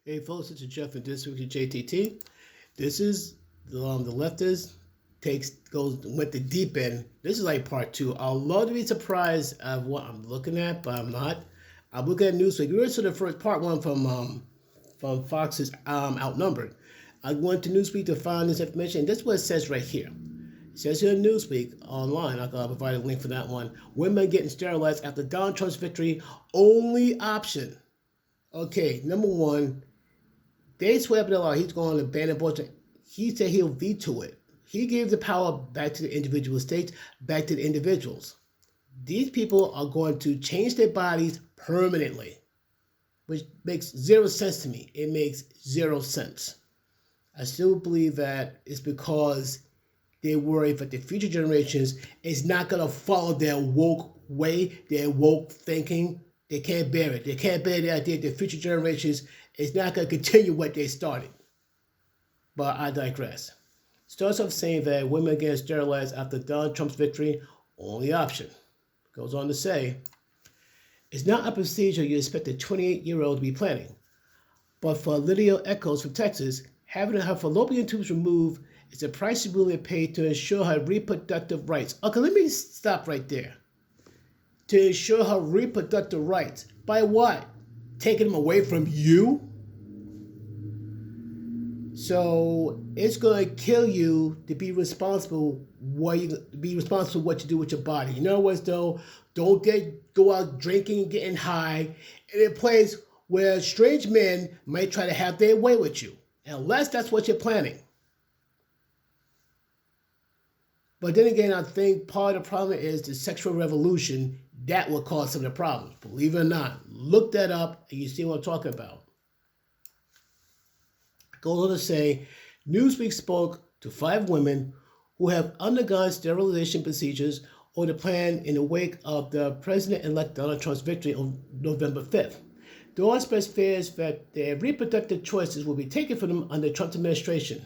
Hey folks, it's Jeff and this week with JTT. This is the leftist went the deep end. This is like part two. I'll love to be surprised of what I'm looking at, but I'm not. I'm looking at Newsweek. We were to the first part one from Fox's Outnumbered. I went to Newsweek to find this information. This is what it says right here. It says here in Newsweek online, I'll provide a link for that one. Women getting sterilized after Donald Trump's victory, only option. Okay, number one, they swept it out. He's going to ban abortion. He said he'll veto it. He gave the power back to the individual states, back to the individuals. These people are going to change their bodies permanently, which makes zero sense to me. It makes zero sense. I still believe that it's because they worry that the future generations is not going to follow their woke way, their woke thinking. They can't bear it. They can't bear the idea that the future generations is not going to continue what they started. But I digress. Starts off saying that women getting sterilized after Donald Trump's victory, only option. Goes on to say, it's not a procedure you expect a 28-year-old to be planning. But for Lydia Echoes from Texas, having her fallopian tubes removed is a price she will pay to ensure her reproductive rights. Okay, let me stop right there. To ensure her reproductive rights. By what? Taking them away from you? So it's going to kill you to be responsible for what you do with your body. In other words, though, don't go out drinking, getting high in a place where strange men might try to have their way with you, unless that's what you're planning. But then again, I think part of the problem is the sexual revolution. That will cause some of the problems. Believe it or not. Look that up and you see what I'm talking about. Goes on to say, Newsweek spoke to 5 women who have undergone sterilization procedures or the plan in the wake of the President-elect Donald Trump's victory on November 5th. They all expressed fears that their reproductive choices will be taken from them under Trump's administration.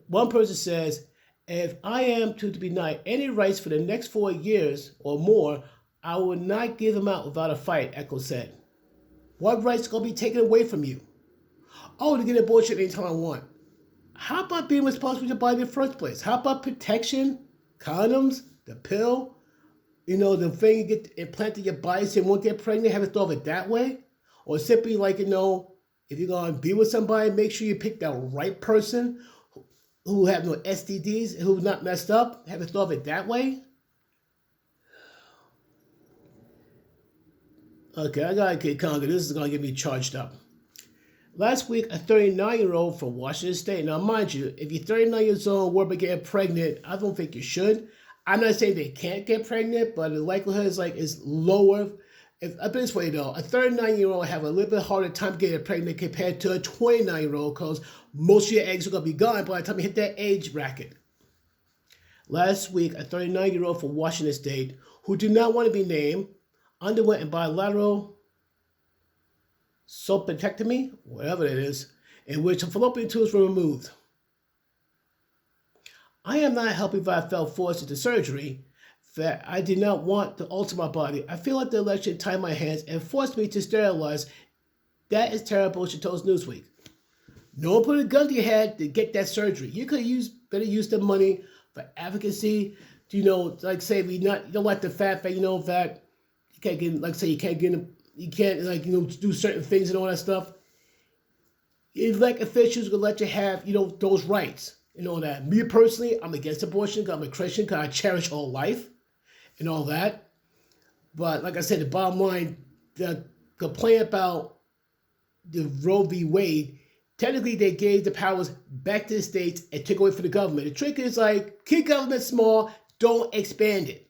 One person says, if I am to be denied any rights for the next 4 years or more, I will not give them out without a fight, Echo said. What rights are going to be taken away from you? Oh, to get an abortion anytime I want. How about being responsible for your body in the first place? How about protection, condoms, the pill, the thing you get implanted in your body so you won't get pregnant, have it thought of it that way? Or simply like, if you're going to be with somebody, make sure you pick the right person who have no STDs, who's not messed up, have it thought of it that way? Okay, I gotta get conquered. This is gonna get me charged up. Last week, a 39-year-old from Washington State. Now, mind you, if you're 39 years old and worried about getting pregnant, I don't think you should. I'm not saying they can't get pregnant, but the likelihood is lower. I'll put it this way though, a 39-year-old have a little bit harder time getting pregnant compared to a 29-year-old because most of your eggs are gonna be gone by the time you hit that age bracket. Last week, a 39-year-old from Washington State who did not want to be named underwent a bilateral sulpectomy, whatever it is, in which her fallopian tubes were removed. I am not helping if I felt forced into surgery that I did not want to alter my body. I feel like the election tied my hands and forced me to sterilize. That is terrible, she told Newsweek. No one put a gun to your head to get that surgery. You could better use the money for advocacy. You don't like the fact that that you can't do certain things and all that stuff. Elected officials will let you have those rights and all that. Me personally, I'm against abortion because I'm a Christian, because I cherish all life and all that. But like I said, the bottom line, the complaint about the Roe v. Wade, technically they gave the powers back to the states and took away from the government. The trick is keep government small, don't expand it.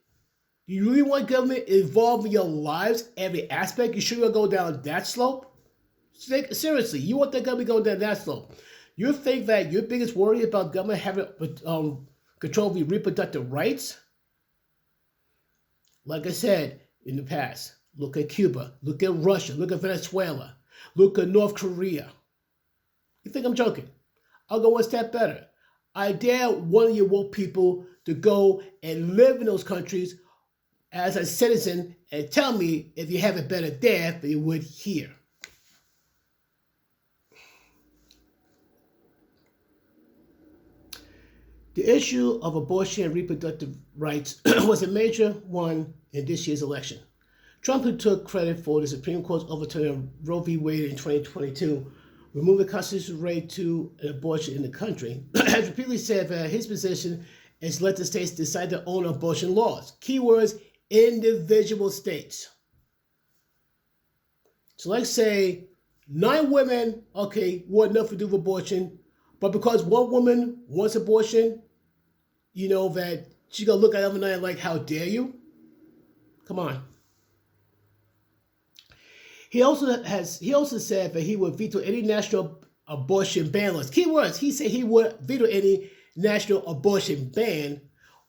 You really want government involved in your lives, every aspect? You shouldn't go down that slope? Seriously, you want the government to go down that slope? You think that your biggest worry about government having control of your reproductive rights? Like I said in the past, look at Cuba, look at Russia, look at Venezuela, look at North Korea. You think I'm joking? I'll go one step better. I dare one of you woke people to go and live in those countries as a citizen and tell me if you have it better there than you would here. The issue of abortion and reproductive rights was a major one in this year's election. Trump, who took credit for the Supreme Court's overturning Roe v. Wade in 2022, removing the constitutional right to an abortion in the country, has repeatedly said that his position is to let the states decide their own abortion laws. Keywords, individual states. So let's say 9 women, okay, want nothing to do with abortion, but because one woman wants abortion, you know that she's going to look at every night like, how dare you? Come on. He also said that he would veto any national abortion ban laws. Keywords, he said he would veto any national abortion ban.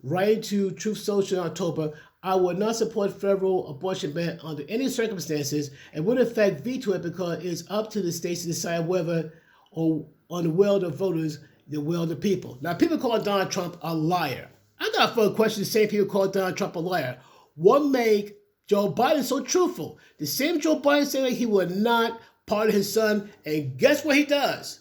Writing to Truth Social in October, I would not support federal abortion ban under any circumstances and would in fact veto it because it's up to the states to decide whether or on the will of the voters, the will of the people. Now, people call Donald Trump a liar. I got a fun question. The same people call Donald Trump a liar. What make Joe Biden so truthful? The same Joe Biden saying that he would not pardon his son, and guess what he does?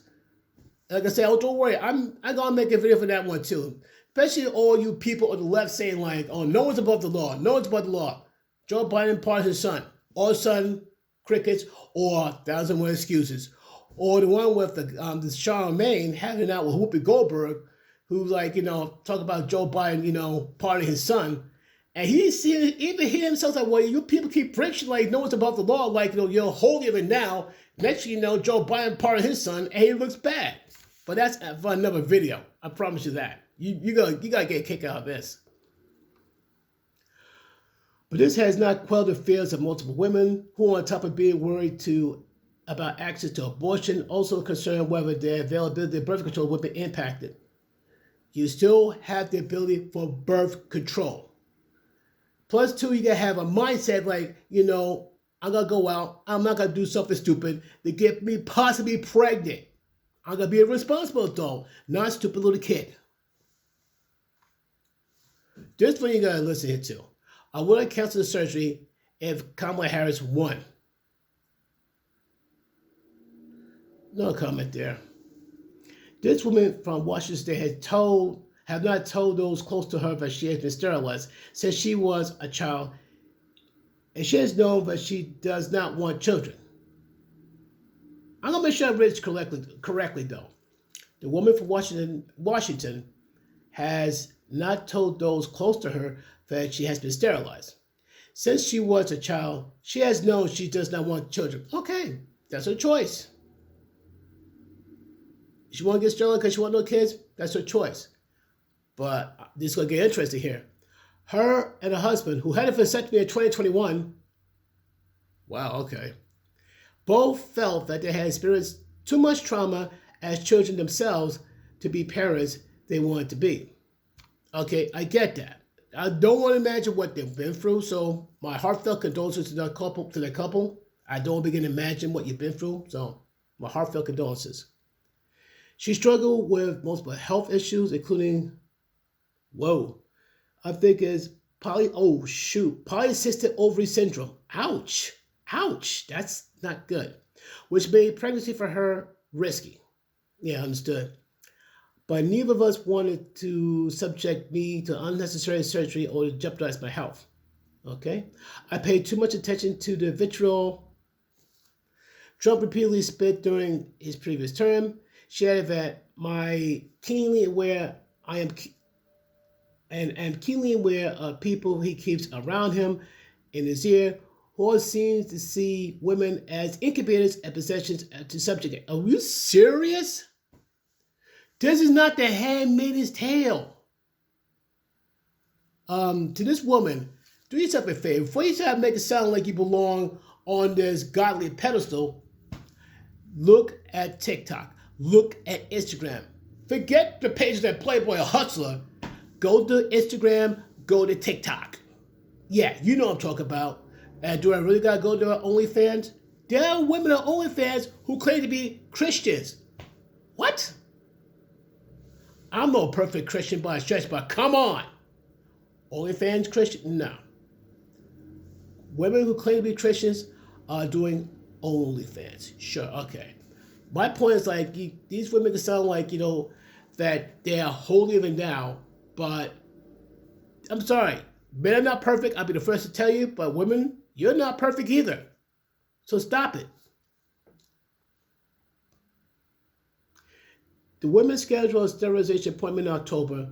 Like I said, oh, don't worry. I'm gonna make a video for that one too. Especially all you people on the left saying like, oh, no one's above the law. No one's above the law. Joe Biden pardoned his son. All son crickets or 1,001 excuses. Or the one with the Charlemagne having out with Whoopi Goldberg, who like, talk about Joe Biden, pardoning his son. And even he himself like, well, you people keep preaching like no one's above the law, like, you're holier than now. Next thing you know, Joe Biden pardoned his son and he looks bad. But that's for another video. I promise you that. You gotta get a kick out of this. But this has not quelled the fears of multiple women who, on top of being worried about access to abortion, also concerned whether their availability of birth control would be impacted. You still have the ability for birth control. Plus, two, you gotta have a mindset like, I'm gonna go out, I'm not gonna do something stupid to get me possibly pregnant. I'm gonna be a responsible adult, not a stupid little kid. This one you gotta listen here to. I wouldn't cancel the surgery if Kamala Harris won. No comment there. This woman from Washington State have not told those close to her that she has been sterilized since she was a child, and she has known that she does not want children. I'm gonna make sure I read this correctly though. The woman from Washington has not told those close to her that she has been sterilized. Since she was a child, she has known she does not want children. Okay, that's her choice. She want to get sterilized because she want no kids? That's her choice. But this is going to get interesting here. Her and her husband, who had a vasectomy in 2021, wow, okay, both felt that they had experienced too much trauma as children themselves to be parents they wanted to be. Okay, I get that. I don't want to imagine what they've been through, so my heartfelt condolences to the couple. I don't begin to imagine what you've been through, so my heartfelt condolences. She struggled with multiple health issues, including, I think is polycystic ovary syndrome. Ouch, that's not good. Which made pregnancy for her risky. Yeah, understood. But neither of us wanted to subject me to unnecessary surgery or to jeopardize my health. Okay? I paid too much attention to the vitriol Trump repeatedly spit during his previous term. She added that I'm keenly aware of people he keeps around him in his ear who all seems to see women as incubators and possessions to subjugate. Are you serious? This is not The Handmaid's Tale. To this woman, do yourself a favor. Before you try to make it sound like you belong on this godly pedestal, look at TikTok. Look at Instagram. Forget the pages that Playboy or Hustler. Go to Instagram, go to TikTok. Yeah, you know what I'm talking about. And do I really gotta go to OnlyFans? There are women on OnlyFans who claim to be Christians. What? I'm no perfect Christian by a stretch, but come on. OnlyFans Christian? No. women who claim to be Christians are doing OnlyFans. Sure, okay. My point is like these women can sound like that they are holier than thou, but I'm sorry, men are not perfect. I'll be the first to tell you, but women, you're not perfect either. So stop it. The women scheduled a sterilization appointment in October,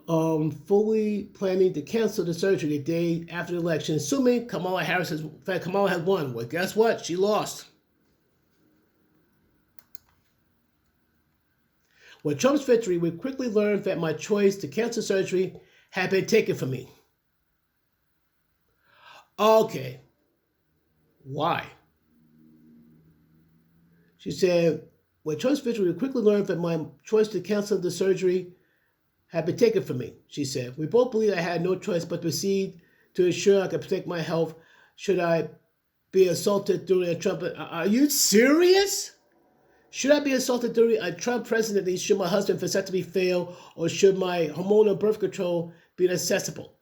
fully planning to cancel the surgery the day after the election, assuming Kamala Harris has won. Well, guess what? She lost. With Trump's victory, we quickly learned that my choice to cancel surgery had been taken from me. Okay. Why? She said, with Trump's victory, we quickly learned that my choice to cancel the surgery had been taken from me, she said. We both believed I had no choice but to proceed to ensure I could protect my health should I be assaulted during a Trump... Are you serious? Should I be assaulted during a Trump presidency? Should my husband vasectomy fail? Or should my hormonal birth control be inaccessible?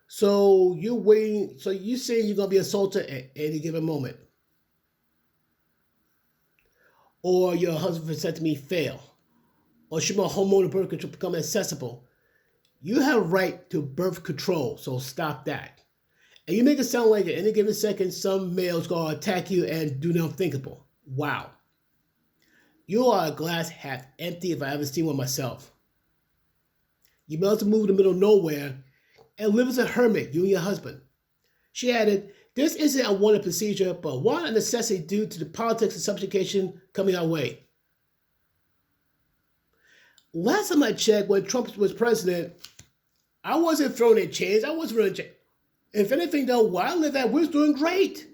So you're waiting... So you saying you're going to be assaulted at any given moment? Or your husband's vasectomy fail? Or should my hormonal birth control become accessible? You have a right to birth control, so stop that. And you make it sound like at any given second, some male's going to attack you and do the unthinkable. Wow. You are a glass half empty if I ever seen one myself. You may have to move to the middle of nowhere and live as a hermit, you and your husband. She added, this isn't a wanted procedure, but one a necessity due to the politics and subjugation coming our way. Last time I checked, when Trump was president, I wasn't thrown in chains. I wasn't really in chains. If anything, though, where I live at, we was doing great.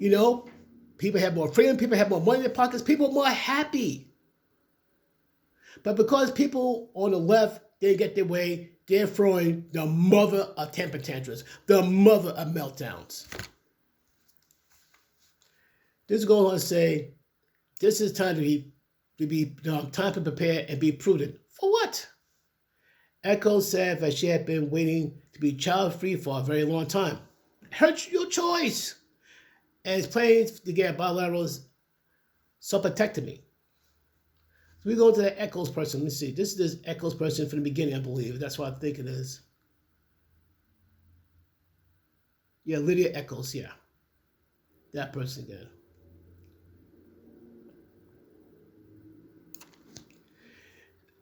People had more freedom. People had more money in their pockets. People were more happy. But because people on the left didn't get their way, they're throwing the mother of temper tantrums, the mother of meltdowns. This is going on to say, this is time time to prepare and be prudent. For what? Echo said that she had been waiting to be child-free for a very long time. Your choice. And is planning to get bilateral supatectomy. So we go to the Echoes person. Let me see. This is this Echoes person from the beginning, I believe. That's what I think it is. Yeah, Lydia Echoes, yeah. That person again.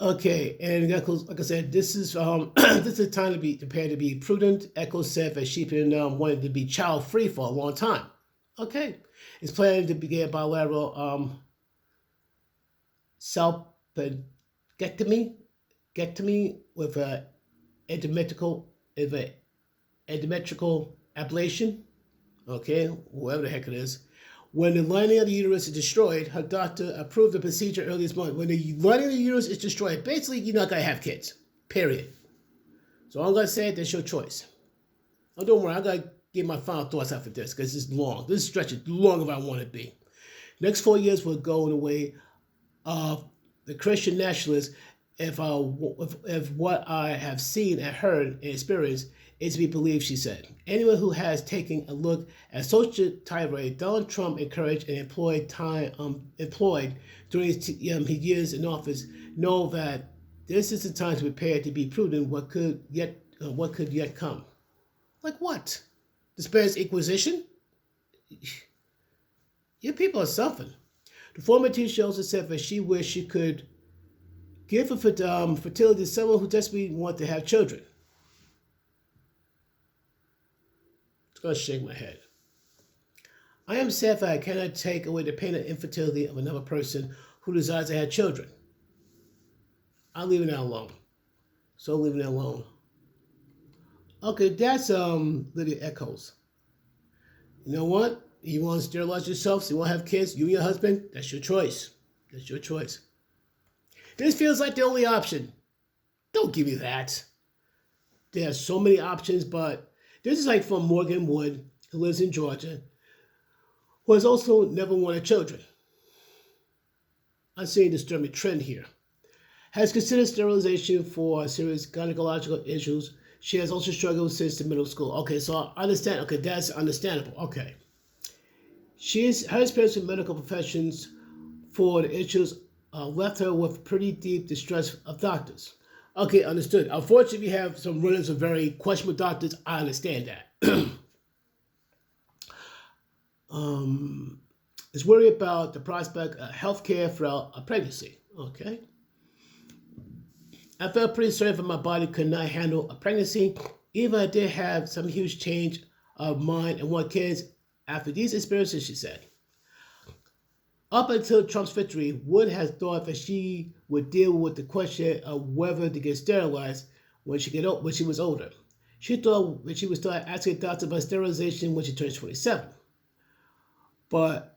Okay, and Echoes, like I said, this is this is time to be prepared to be prudent. Echoes said that she's been wanting to be child-free for a long time. Okay, it's planning to begin bilateral salpingectomy with an endometrial ablation. Okay, whatever the heck it is. When the lining of the uterus is destroyed, her doctor approved the procedure early this month. When the lining of the uterus is destroyed, basically you're not gonna have kids. Period. So I'm gonna say that's your choice. Oh, don't worry, I gotta get my final thoughts after this because it's long. This stretch is long as I want it to be. Next 4 years will go in the way of the Christian nationalists if what I have seen and heard and experienced is to be believed, she said. Anyone who has taken a look at social tirade Donald Trump encouraged and employed during his years in office know that this is the time to prepare to be prudent what could yet come. Like what? The Spanish Inquisition? Your people are something. The former teacher also said that she wished she could give fertility to someone who desperately wanted to have children. It's going to shake my head. I am sad that I cannot take away the pain and infertility of another person who desires to have children. I'm leaving that alone. So leaving that alone. Okay, that's Lydia Echoes. You know what? You want to sterilize yourself, so you want to have kids, you and your husband, that's your choice. That's your choice. This feels like the only option. Don't give me that. There are so many options, but this is like from Morgan Wood, who lives in Georgia, who has also never wanted children. I'm seeing a disturbing trend here. Has considered sterilization for serious gynecological issues, She has also struggled since the middle school. Okay, so I understand. Okay, that's understandable. Okay. Her experience in medical professions for the issues left her with pretty deep distrust of doctors. Okay, understood. Unfortunately, we have some run-ins of very questionable doctors. I understand that. Is worried about the prospect of health care throughout a pregnancy. Okay. I felt pretty certain that my body could not handle a pregnancy, even if I did have some huge change of mind and want kids. After these experiences, she said, up until Trump's victory, Wood has thought that she would deal with the question of whether to get sterilized when she was older. She thought that she would start asking doctors about sterilization when she turns 27. But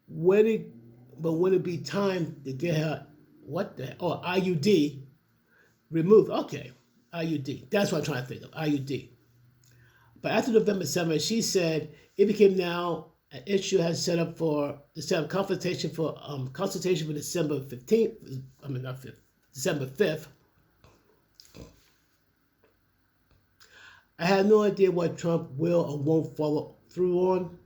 when it be time to get her IUD removed? Okay, IUD. That's what I'm trying to think of. IUD. But after November 7th, she said it became now an issue has set up consultation for December 15th. I mean not 5th, December 5th. I have no idea what Trump will or won't follow through on.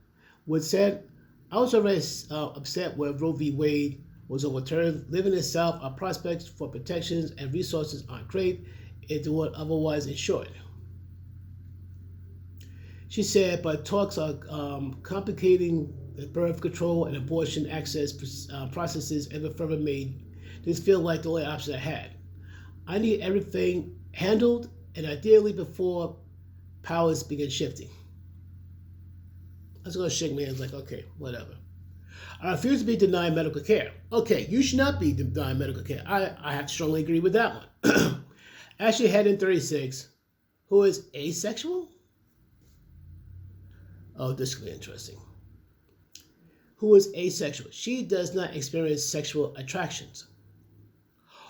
Wood said, I was already upset when Roe v. Wade was overturned. Living in the South, our prospects for protections and resources aren't great if they were otherwise ensured. She said, but talks are complicating the birth control and abortion access processes ever further made this feel like the only option I had. I need everything handled, and ideally before powers begin shifting. I was going to shake my hands like, okay, whatever. I refuse to be denied medical care. Okay, you should not be denied medical care. I have to strongly agree with that one. Ashley Hedden, 36, who is asexual? Oh, this could be interesting. Who is asexual? She does not experience sexual attractions.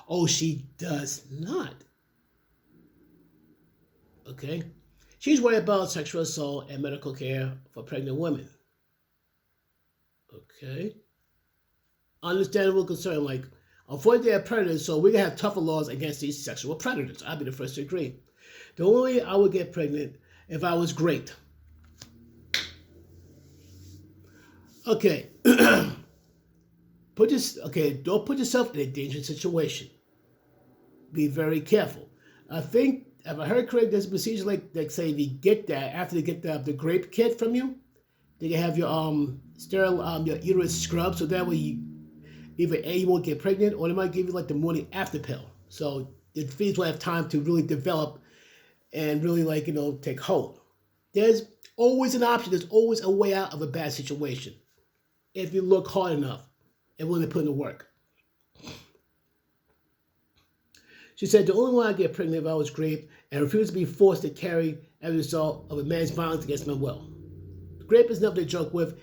Oh, she does not. Okay. She's worried about sexual assault and medical care for pregnant women. Okay. Understandable concern. Like, unfortunately, they're predators, so we're going to have tougher laws against these sexual predators. I'll be the first to agree. The only way I would get pregnant if I was great. Okay. Don't put yourself in a dangerous situation. Be very careful. I think, if I heard correct, there's a procedure like say if you get that, after they get the grape kit from you, they can have your sterile your uterus scrubbed, so that way you won't get pregnant, or they might give you like the morning after pill. So the fetus will have time to really develop and really take hold. There's always an option. There's always a way out of a bad situation if you look hard enough and willing to put in the work. She said, the only way I get pregnant if I was raped and refuse to be forced to carry as a result of a man's violence against my will. Rape is nothing to joke with.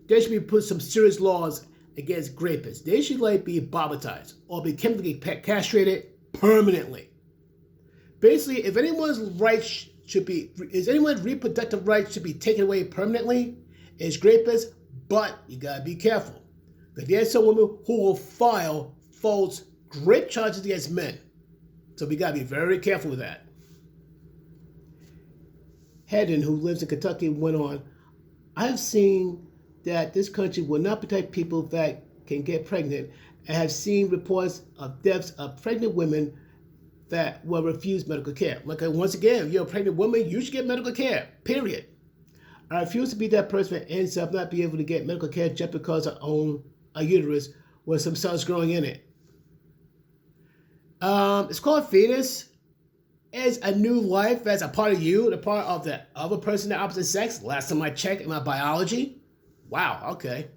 There should be put some serious laws against rapists. They should be barbatized or be chemically castrated permanently. Basically, if anyone's reproductive rights should be taken away permanently, it's rapists, but you gotta be careful. Because there's some women who will file false rape charges against men. So we gotta be very careful with that. Hedden, who lives in Kentucky, went on, I've seen that this country will not protect people that can get pregnant, and have seen reports of deaths of pregnant women that will refuse medical care. Once again, if you're a pregnant woman, you should get medical care, period. I refuse to be that person that ends up not being able to get medical care just because I own a uterus with some cells growing in it. It's called fetus. It's a new life that's a part of you, the part of the other person, the opposite sex. Last time I checked in my biology. Wow, okay.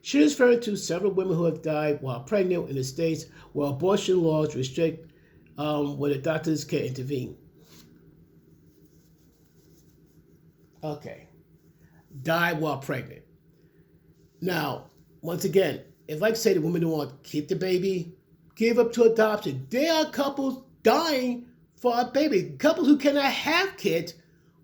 She is referring to several women who have died while pregnant in the states where abortion laws restrict where the doctors can intervene. Okay. Died while pregnant. Now, once again, if say the women don't want to keep the baby, give up to adoption. There are couples dying for a baby. Couples who cannot have kids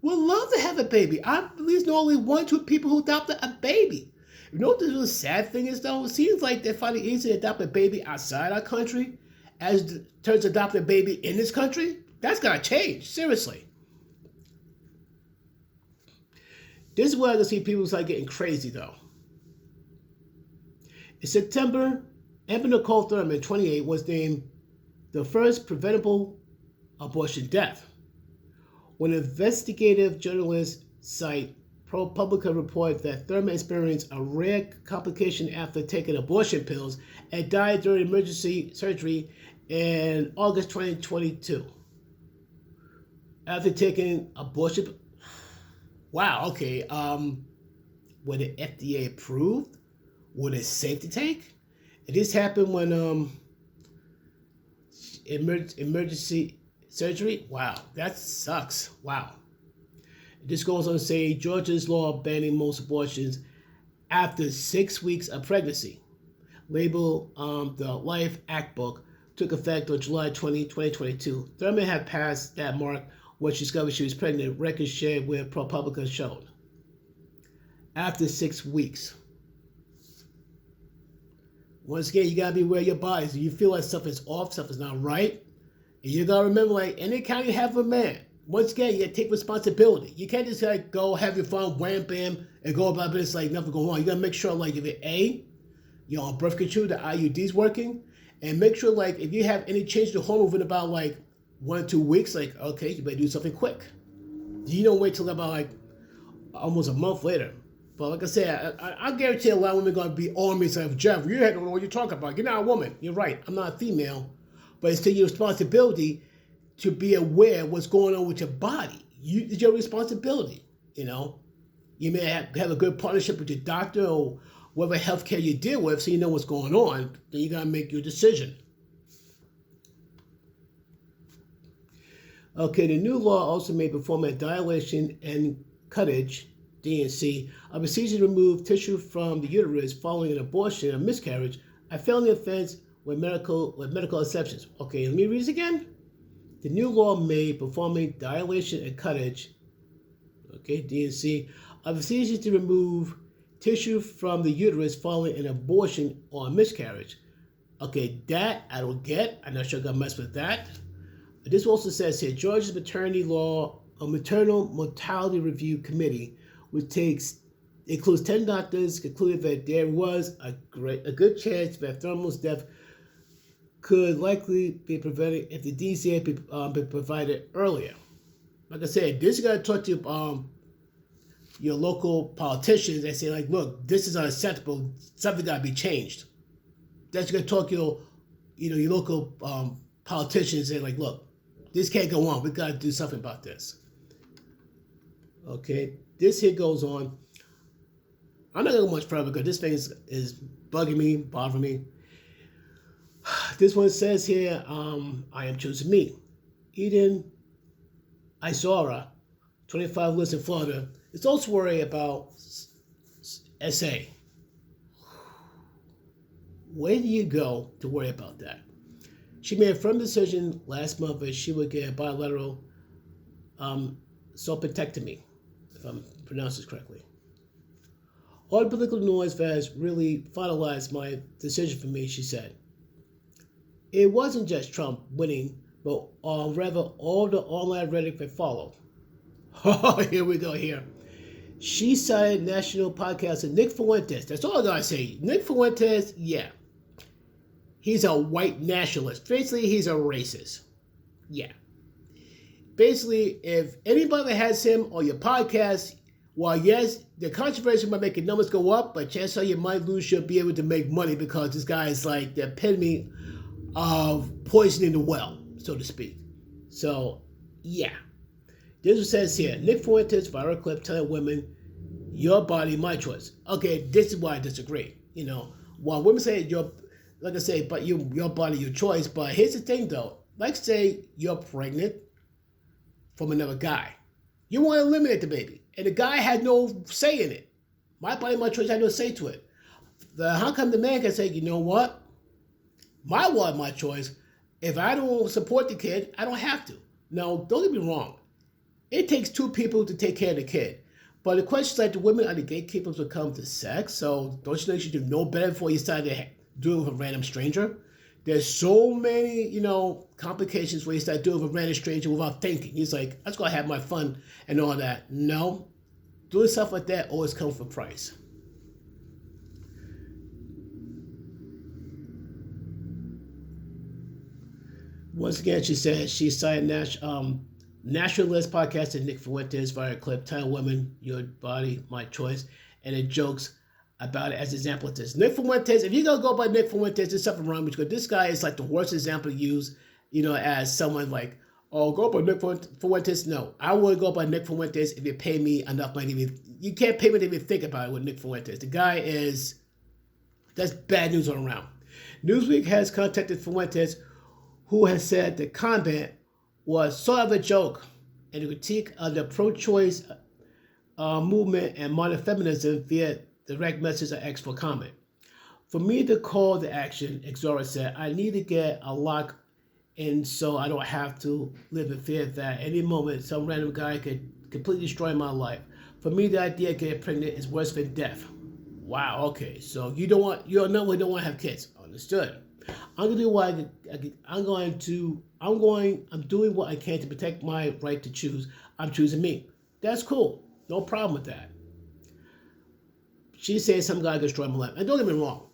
would love to have a baby. I at least know only 1 or 2 people who adopted a baby. You know what the really sad thing is, though? It seems like they're finding it easy to adopt a baby outside our country as turns to adopt a baby in this country. That's got to change, seriously. This is where I can see people start getting crazy, though. In September, Amber Nicole Thurman, 28, was named the first preventable abortion death. When investigative journalist site ProPublica reported that Thurman experienced a rare complication after taking abortion pills and died during emergency surgery in August 2022. After taking abortion, wow, okay. Was it FDA approved? Was it safe to take? And this happened when emergency surgery. Wow, that sucks. Wow. This goes on to say Georgia's law banning most abortions after 6 weeks of pregnancy. Labeled the Life Act book took effect on July 20, 2022. Thurman had passed that mark when she discovered she was pregnant, records shared with ProPublica showed. After 6 weeks. Once again, you gotta be aware of your body. So you feel like stuff is off, stuff is not right. And you gotta remember, like, any kind you have a man, once again, you gotta take responsibility. You can't just like go have your fun, wham bam, and go about this like nothing going on. You gotta make sure, like, if you're on birth control, the IUD's working, and make sure, like, if you have any change to hormone within about like 1 or 2 weeks, like, okay, you better do something quick. You don't wait till about like almost a month later. But like I said, I guarantee a lot of women are going to be on me saying, Jeff, you don't know what you're talking about. You're not a woman. You're right. I'm not a female. But it's still your responsibility to be aware of what's going on with your body. It's your responsibility, you know. You may have a good partnership with your doctor or whatever healthcare you deal with so you know what's going on. Then you got to make your decision. Okay, the new law also may perform a dilation and cuttage, DNC, a procedure to remove tissue from the uterus following an abortion or miscarriage, a felony offense with medical exceptions. Okay, let me read this again. The new law may perform a dilation and cuttage, okay, DNC, a procedure to remove tissue from the uterus following an abortion or a miscarriage. Okay, that I don't get. I'm not sure I'm gonna mess with that. This also says here, Georgia's maternal mortality review committee, which includes 10 doctors, concluded that there was a good chance that Thurman's death could likely be prevented if the DNC had been provided earlier. Like I said, this is going to talk to your local politicians and say, like, look, this is unacceptable. Something got to be changed. That's going to talk to your local politicians and say, like, look, this can't go on. We got to do something about this. Okay, this here goes on. I'm not going to go much further because this thing is bugging me, bothering me. This one says here, I am choosing me. Eden Isora, 25, lives in Florida, is also worried about SA. Where do you go to worry about that? She made a firm decision last month that she would get a bilateral sulpectomy, if I'm pronouncing this correctly. All the political noise has really finalized my decision for me, she said. It wasn't just Trump winning, but rather all the online rhetoric that followed. Oh, here we go here. She cited national podcaster Nick Fuentes. That's all I gotta say. Nick Fuentes, yeah. He's a white nationalist. Basically, he's a racist. Yeah. Basically, if anybody has him on your podcast, well, yes, the controversy might make your numbers go up, but chances are you might lose your be able to make money because this guy is like the epitome of poisoning the well, so to speak. So, yeah. This is says here, Nick Fuentes viral clip telling women, your body, my choice. Okay, this is why I disagree. While women say like I say, but your body, your choice. But here's the thing, though. Like, say you're pregnant from another guy. You want to eliminate the baby. And the guy had no say in it. My body, my choice had no say to it. How come the man can say, you know what? My body, my choice. If I don't support the kid, I don't have to. Now, don't get me wrong. It takes two people to take care of the kid. But the question is, like, the women are the gatekeepers when it comes to sex. So don't you think you should know better before you start to do it with a random stranger? There's so many, complications where you start doing with a random stranger without thinking. He's like, let's go have my fun and all that. No, doing stuff like that always comes with a price. Once again, she said she cited Nationalist podcaster Nick Fuentes via a clip, "Tell Women, Your Body, My Choice," and it jokes about it as an example of this. Nick Fuentes, if you're going to go by Nick Fuentes, there's something wrong with you. This guy is like the worst example to use, as someone like, oh, go by Nick Fuentes. No, I would go by Nick Fuentes if you pay me enough money. You can't pay me to even think about it with Nick Fuentes. The guy that's bad news all around. Newsweek has contacted Fuentes, who has said the comment was sort of a joke and a critique of the pro-choice movement and modern feminism via direct message or X for comment. For me to call the action, Exora said, I need to get a lock in so I don't have to live in fear that any moment some random guy could completely destroy my life. For me, the idea of getting pregnant is worse than death. Wow, okay. So you don't want to have kids. Understood. I'm gonna do what I'm doing what I can to protect my right to choose. I'm choosing me. That's cool. No problem with that. She says some guy could destroy my life. And don't get me wrong,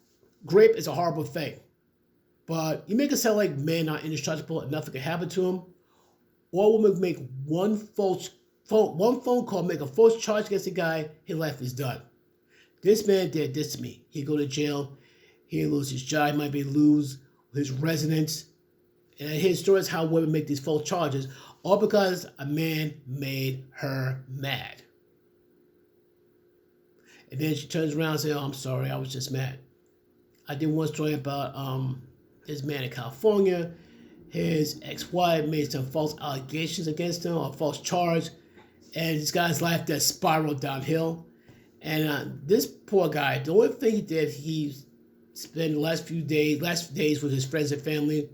rape is a horrible thing. But you make it sound like men are indestructible and nothing can happen to them. Or women make one phone call, make a false charge against the guy, his life is done. This man did this to me. He'd go to jail. He'd lose his job. He might lose his residence. And his story is how women make these false charges, all because a man made her mad. And then she turns around and says, oh, I'm sorry, I was just mad. I did one story about this man in California. His ex-wife made some false allegations against him, or a false charge. And this guy's life just spiraled downhill. And this poor guy, the only thing he did, he spent the last days with his friends and family.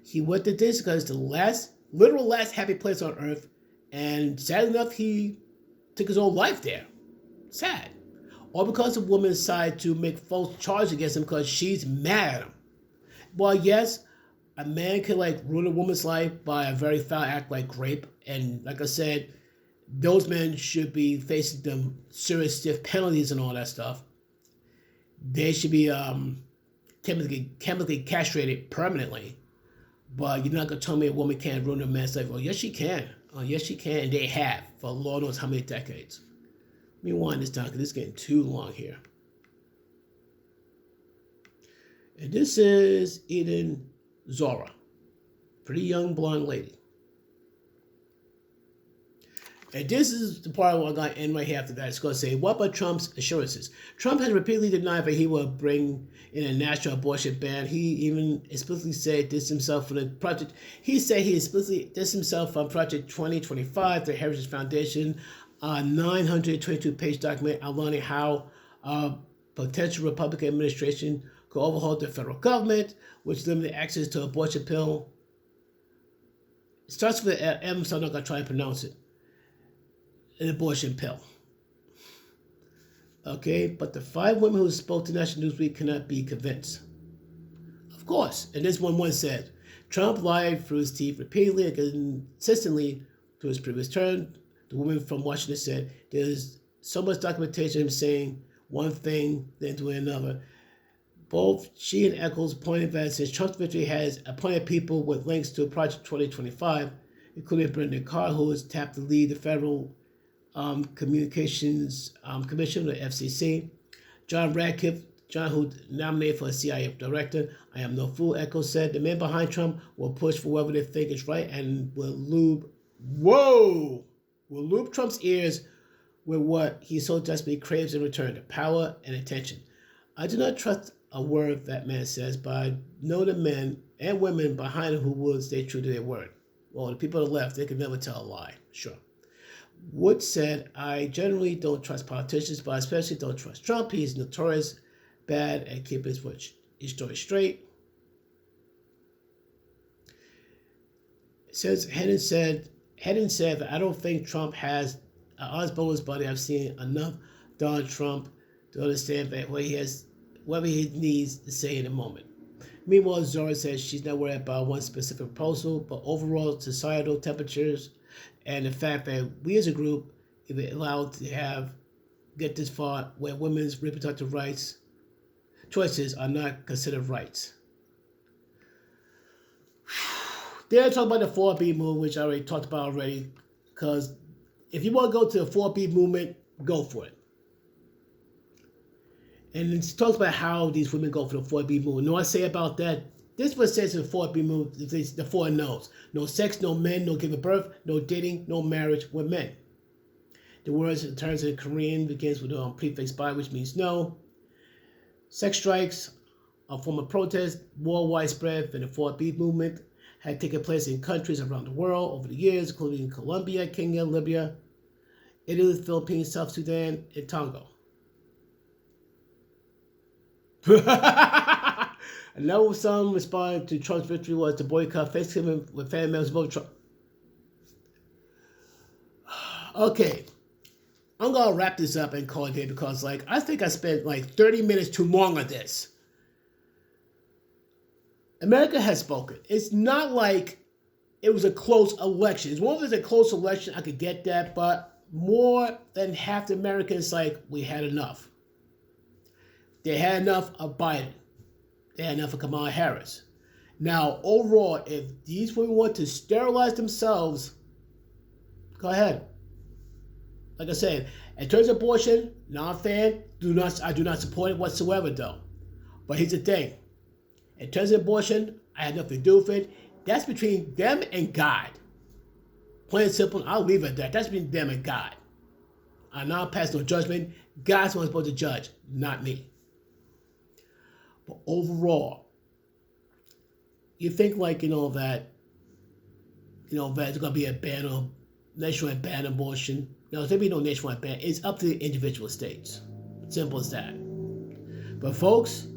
He went to this because the last happy place on earth. And sad enough, he took his own life there. Sad. All because a woman decided to make false charges against him because she's mad at him. Well, yes, a man can ruin a woman's life by a very foul act like rape. And like I said, those men should be facing them serious stiff penalties and all that stuff. They should be chemically castrated permanently. But you're not going to tell me a woman can't ruin a man's life. Well, yes, she can. Yes, she can. And they have for Lord knows how many decades. Let me wind this down because it's getting too long here. And this is Eden Zora. Pretty young blonde lady. And this is the part I'm going to end right here after that. It's going to say, what about Trump's assurances? Trump has repeatedly denied that he will bring in a national abortion ban. He even explicitly said this himself for the project. He said he explicitly this himself from Project 2025, the Heritage Foundation, a 922-page document outlining how potential Republican administration could overhaul the federal government, which limited access to abortion pill. It starts with an M, so I'm not going to try and pronounce it. An abortion pill. Okay, but the 5 women who spoke to National Newsweek cannot be convinced. Of course, and this one said, Trump lied through his teeth repeatedly and consistently to his previous term. The woman from Washington said, there's so much documentation of him saying one thing, then doing another. Both she and Eccles pointed that since Trump's victory has appointed people with links to Project 2025, including Brendan Carr, who has tapped to lead the Federal Communications Commission, the FCC. John Radcliffe, who nominated for a CIA director. I am no fool, Eccles said. The men behind Trump will push for whatever they think is right and will lube Trump's ears with what he so desperately craves in return, the power and attention. I do not trust a word that man says, but I know the men and women behind him who will stay true to their word. Well, the people on the left, they can never tell a lie. Sure. Wood said, I generally don't trust politicians, but I especially don't trust Trump. He's notorious bad at keeping his story straight. It says, Hedden said that I don't think Trump has an honest bonus buddy. I've seen enough Donald Trump to understand that what he needs to say in a moment. Meanwhile, Zora says she's not worried about one specific proposal, but overall societal temperatures and the fact that we as a group have been allowed to get this far where women's reproductive rights choices are not considered rights. Then I talk about the 4B movement, which I already talked about already, because if you want to go to the 4B movement, go for it. And it talks about how these women go for the 4B movement. What I say about that, this is what it says in the 4B movement, the 4 no's. No sex, no men, no giving birth, no dating, no marriage with men. The words in terms of Korean begins with the prefix by, which means no. Sex strikes, a form of protest, more widespread than the 4B movement, had taken place in countries around the world over the years, including Colombia, Kenya, Libya, Italy, the Philippines, South Sudan, and Tonga. Another some responded to Trump's victory was to boycott Thanksgiving with family members vote Trump. Okay, I'm gonna wrap this up and call it here because, I think I spent 30 minutes too long on this. America has spoken. It's not like it was a close election. As long as it's a close election, I could get that, but more than half the Americans we had enough. They had enough of Biden. They had enough of Kamala Harris. Now, overall, if these women want to sterilize themselves, go ahead. Like I said, in terms of abortion, not a fan. I do not support it whatsoever, though. But here's the thing. In terms of abortion, I had nothing to do with it. That's between them and God. Plain and simple, I'll leave it at that. That's between them and God. I'm not passing no judgment. God's the one supposed to judge, not me. But overall, you think that there's gonna be a ban on nationwide ban abortion. No, there'll be no nationwide ban. It's up to the individual states. Simple as that. But folks,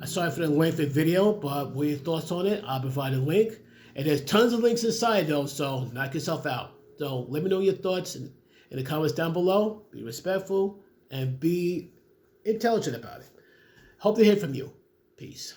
I'm sorry for the lengthy video, but what are your thoughts on it? I'll provide a link. And there's tons of links inside though, so knock yourself out. So let me know your thoughts in the comments down below. Be respectful and be intelligent about it. Hope to hear from you. Peace.